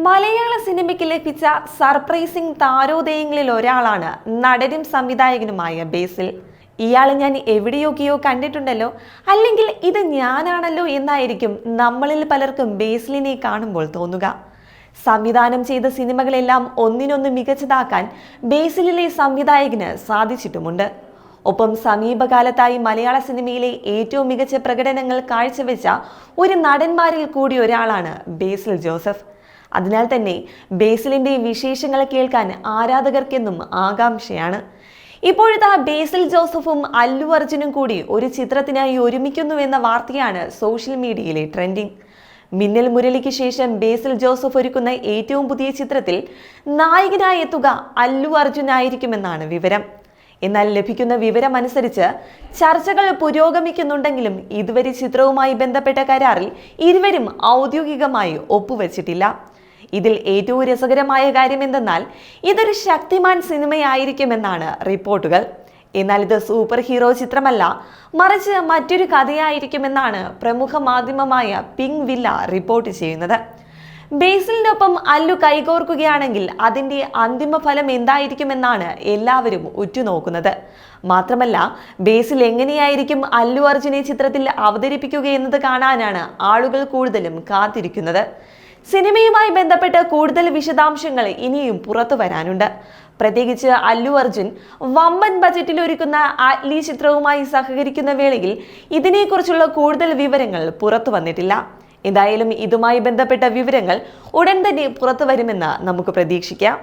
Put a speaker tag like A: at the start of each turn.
A: മലയാള സിനിമയ്ക്ക് ലഭിച്ച സർപ്രൈസിംഗ് താരോദയങ്ങളിൽ ഒരാളാണ് നടനും സംവിധായകനുമായ ബേസിൽ. ഇയാളെ ഞാൻ എവിടെയൊക്കെയോ കണ്ടിട്ടുണ്ടല്ലോ, അല്ലെങ്കിൽ ഇത് ഞാനാണല്ലോ എന്നായിരിക്കും നമ്മളിൽ പലർക്കും ബേസിലിനെ കാണുമ്പോൾ തോന്നുക. സംവിധാനം ചെയ്ത സിനിമകളെല്ലാം ഒന്നിനൊന്ന് മികച്ചതാക്കാൻ ബേസിലിലെ സംവിധായകന് സാധിച്ചിട്ടുമുണ്ട്. ഒപ്പം സമീപകാലത്തായി മലയാള സിനിമയിലെ ഏറ്റവും മികച്ച പ്രകടനങ്ങൾ കാഴ്ചവെച്ച ഒരു നടന്മാരിൽ കൂടി ഒരാളാണ് ബേസിൽ ജോസഫ്. അതിനാൽ തന്നെ ബേസിലിന്റെ വിശേഷങ്ങൾ കേൾക്കാൻ ആരാധകർക്കെന്നും ആകാംക്ഷയാണ്. ഇപ്പോഴത്തെ ബേസിൽ ജോസഫും അല്ലു അർജുനും കൂടി ഒരു ചിത്രത്തിനായി ഒരുമിക്കുന്നുവെന്ന വാർത്തയാണ് സോഷ്യൽ മീഡിയയിലെ ട്രെൻഡിങ്. മിന്നൽ മുരളിക്ക് ശേഷം ബേസിൽ ജോസഫ് ഒരുക്കുന്ന ഏറ്റവും പുതിയ ചിത്രത്തിൽ നായകനായി എത്തുക അല്ലു അർജുൻ ആയിരിക്കുമെന്നാണ് വിവരം. എന്നാൽ ലഭിക്കുന്ന വിവരമനുസരിച്ച് ചർച്ചകൾ പുരോഗമിക്കുന്നുണ്ടെങ്കിലും ഇതുവരെ ചിത്രവുമായി ബന്ധപ്പെട്ട കരാറിൽ ഇരുവരും ഔദ്യോഗികമായി ഒപ്പുവെച്ചിട്ടില്ല. ഇതിൽ ഏറ്റവും രസകരമായ കാര്യം എന്തെന്നാൽ ഇതൊരു ശക്തിമാൻ സിനിമയായിരിക്കുമെന്നാണ് റിപ്പോർട്ടുകൾ. എന്നാൽ ഇത് സൂപ്പർ ഹീറോ ചിത്രമല്ല, മറിച്ച് മറ്റൊരു കഥയായിരിക്കുമെന്നാണ് പ്രമുഖ മാധ്യമമായ പിങ്ക് വില്ല റിപ്പോർട്ട് ചെയ്യുന്നത്. ബേസിലിനൊപ്പം അല്ലു കൈകോർക്കുകയാണെങ്കിൽ അതിന്റെ അന്തിമ ഫലം എന്തായിരിക്കുമെന്നാണ് എല്ലാവരും ഉറ്റുനോക്കുന്നത്. മാത്രമല്ല, ബേസിൽ എങ്ങനെയായിരിക്കും അല്ലു അർജുനെ ചിത്രത്തിൽ അവതരിപ്പിക്കുക എന്നത് കാണാനാണ് ആളുകൾ കൂടുതലും കാത്തിരിക്കുന്നത്. സിനിമയുമായി ബന്ധപ്പെട്ട് കൂടുതൽ വിശദാംശങ്ങൾ ഇനിയും പുറത്തു വരാനുണ്ട്. പ്രത്യേകിച്ച് അല്ലു അർജുൻ വമ്പൻ ബജറ്റിൽ ഒരുക്കുന്ന ആറ്റ്ലി ചിത്രവുമായി സഹകരിക്കുന്ന വേളയിൽ ഇതിനെക്കുറിച്ചുള്ള കൂടുതൽ വിവരങ്ങൾ പുറത്തു വന്നിട്ടില്ല. എന്തായാലും ഇതുമായി ബന്ധപ്പെട്ട വിവരങ്ങൾ ഉടൻ തന്നെ പുറത്തു വരുമെന്ന് നമുക്ക് പ്രതീക്ഷിക്കാം.